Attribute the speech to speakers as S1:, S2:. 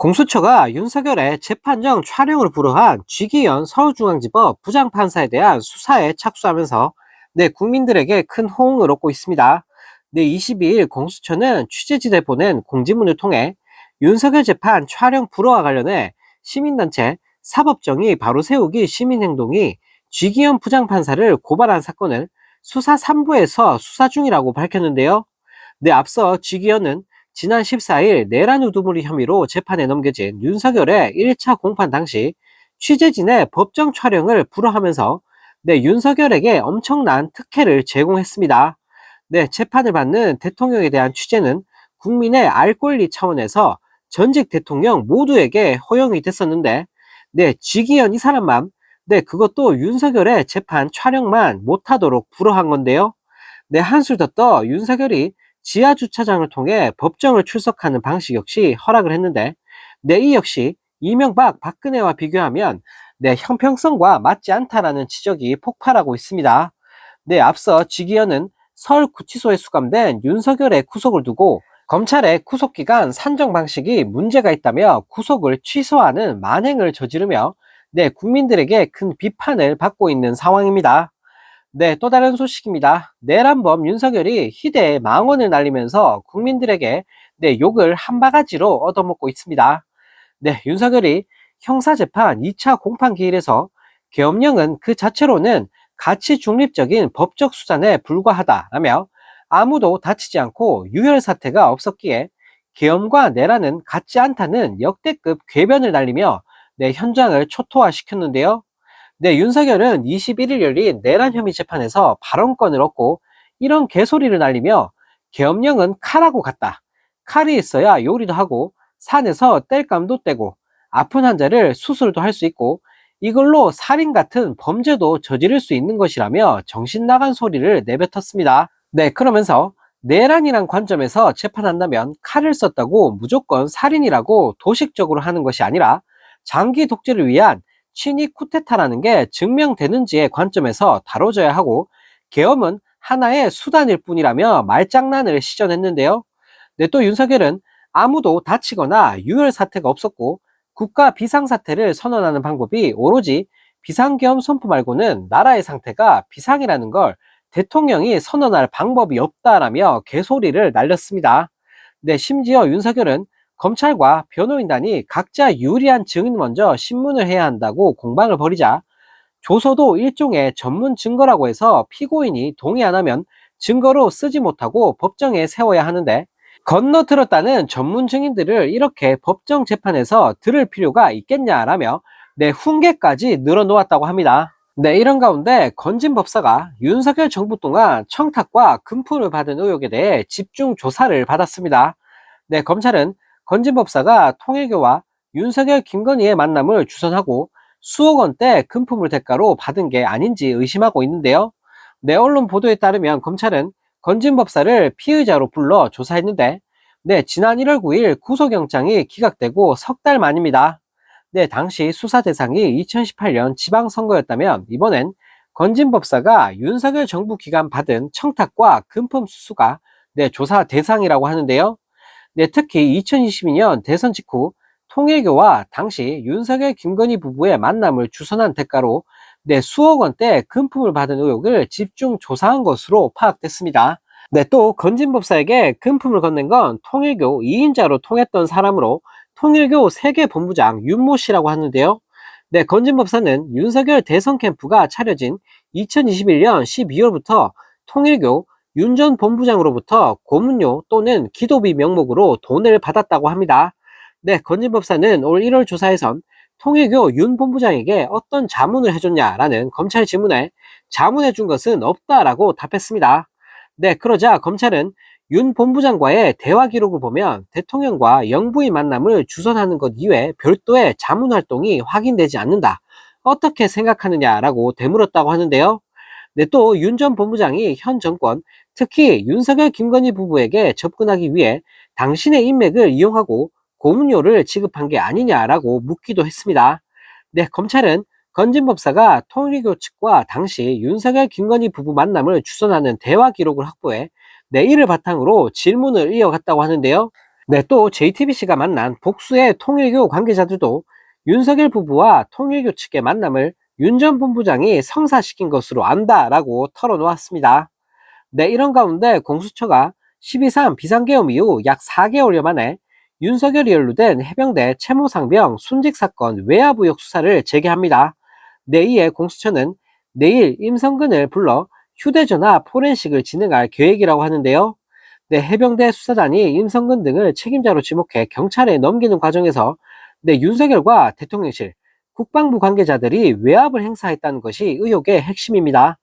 S1: 공수처가 윤석열의 재판정 촬영을 불허한 쥐기현 서울중앙지법 부장판사에 대한 수사에 착수하면서 국민들에게 큰 호응을 얻고 있습니다. 22일 공수처는 취재진에 보낸 공지문을 통해 윤석열 재판 촬영 불허와 관련해 시민단체 사법정의 바로 세우기 시민행동이 쥐기현 부장판사를 고발한 사건을 수사 3부에서 수사 중이라고 밝혔는데요. 앞서 쥐기현은 지난 14일 내란 우두머리 혐의로 재판에 넘겨진 윤석열의 1차 공판 당시 취재진의 법정 촬영을 불허하면서 윤석열에게 엄청난 특혜를 제공했습니다. 재판을 받는 대통령에 대한 취재는 국민의 알 권리 차원에서 전직 대통령 모두에게 허용이 됐었는데, 쥐기현 이 사람만, 그것도 윤석열의 재판 촬영만 못하도록 불허한 건데요. 한술 더 떠 윤석열이 지하 주차장을 통해 법정을 출석하는 방식 역시 허락을 했는데, 이 역시 이명박 박근혜와 비교하면 형평성과 맞지 않다라는 지적이 폭발하고 있습니다. 앞서 지기현은 서울구치소에 수감된 윤석열의 구속을 두고 검찰의 구속기간 산정 방식이 문제가 있다며 구속을 취소하는 만행을 저지르며 국민들에게 큰 비판을 받고 있는 상황입니다. 또 다른 소식입니다. 내란범 윤석열이 희대의 망언을 날리면서 국민들에게 욕을 한 바가지로 얻어먹고 있습니다. 윤석열이 형사재판 2차 공판 기일에서 계엄령은 그 자체로는 가치 중립적인 법적 수단에 불과하다라며 아무도 다치지 않고 유혈 사태가 없었기에 계엄과 내란은 같지 않다는 역대급 궤변을 날리며 현장을 초토화시켰는데요. 윤석열은 21일 열린 내란 혐의 재판에서 발언권을 얻고 이런 개소리를 날리며 계엄령은 칼하고 같다. 칼이 있어야 요리도 하고 산에서 땔감도 떼고 아픈 환자를 수술도 할 수 있고 이걸로 살인 같은 범죄도 저지를 수 있는 것이라며 정신 나간 소리를 내뱉었습니다. 그러면서 내란이란 관점에서 재판한다면 칼을 썼다고 무조건 살인이라고 도식적으로 하는 것이 아니라 장기 독재를 위한 친위 쿠데타라는 게 증명되는지의 관점에서 다뤄져야 하고 계엄은 하나의 수단일 뿐이라며 말장난을 시전했는데요. 또 윤석열은 아무도 다치거나 유혈 사태가 없었고 국가 비상사태를 선언하는 방법이 오로지 비상계엄 선포 말고는 나라의 상태가 비상이라는 걸 대통령이 선언할 방법이 없다라며 개소리를 날렸습니다. 심지어 윤석열은 검찰과 변호인단이 각자 유리한 증인 먼저 신문을 해야 한다고 공방을 벌이자 조서도 일종의 전문 증거라고 해서 피고인이 동의 안 하면 증거로 쓰지 못하고 법정에 세워야 하는데 건너들었다는 전문 증인들을 이렇게 법정 재판에서 들을 필요가 있겠냐라며 훈계까지 늘어놓았다고 합니다. 이런 가운데 건진 법사가 윤석열 정부 동안 청탁과 금품을 받은 의혹에 대해 집중 조사를 받았습니다. 검찰은 건진 법사가 통일교와 윤석열 김건희의 만남을 주선하고 수억 원대 금품을 대가로 받은 게 아닌지 의심하고 있는데요. 언론 보도에 따르면 검찰은 건진 법사를 피의자로 불러 조사했는데 지난 1월 9일 구속영장이 기각되고 석 달 만입니다. 당시 수사 대상이 2018년 지방선거였다면 이번엔 건진 법사가 윤석열 정부 기간 받은 청탁과 금품 수수가 조사 대상이라고 하는데요. 특히 2022년 대선 직후 통일교와 당시 윤석열 김건희 부부의 만남을 주선한 대가로 수억 원대 금품을 받은 의혹을 집중 조사한 것으로 파악됐습니다. 또 건진 법사에게 금품을 건넨 건 통일교 2인자로 통했던 사람으로 통일교 세계본부장 윤모 씨라고 하는데요. 건진 법사는 윤석열 대선 캠프가 차려진 2021년 12월부터 통일교 윤 전 본부장으로부터 고문료 또는 기도비 명목으로 돈을 받았다고 합니다. 건진 법사는 올 1월 조사에선 통일교 윤 본부장에게 어떤 자문을 해줬냐라는 검찰 질문에 자문해준 것은 없다라고 답했습니다. 그러자 검찰은 윤 본부장과의 대화 기록을 보면 대통령과 영부인 만남을 주선하는 것 이외에 별도의 자문 활동이 확인되지 않는다. 어떻게 생각하느냐라고 되물었다고 하는데요. 또 윤 전 본부장이 현 정권, 특히 윤석열 김건희 부부에게 접근하기 위해 당신의 인맥을 이용하고 고문료를 지급한 게 아니냐라고 묻기도 했습니다. 검찰은 건진 법사가 통일교 측과 당시 윤석열 김건희 부부 만남을 주선하는 대화 기록을 확보해 이를 바탕으로 질문을 이어갔다고 하는데요. 네, 또 JTBC가 만난 복수의 통일교 관계자들도 윤석열 부부와 통일교 측의 만남을 윤 전 본부장이 성사시킨 것으로 안다라고 털어놓았습니다. 네, 이런 가운데 공수처가 12.3 비상계엄 이후 약 4개월여 만에 윤석열이 연루된 해병대 채모상병 순직 사건 외압 의혹 수사를 재개합니다. 네, 이에 공수처는 내일 임성근을 불러 휴대전화 포렌식을 진행할 계획이라고 하는데요. 네, 해병대 수사단이 임성근 등을 책임자로 지목해 경찰에 넘기는 과정에서 네, 윤석열과 대통령실, 국방부 관계자들이 외압을 행사했다는 것이 의혹의 핵심입니다.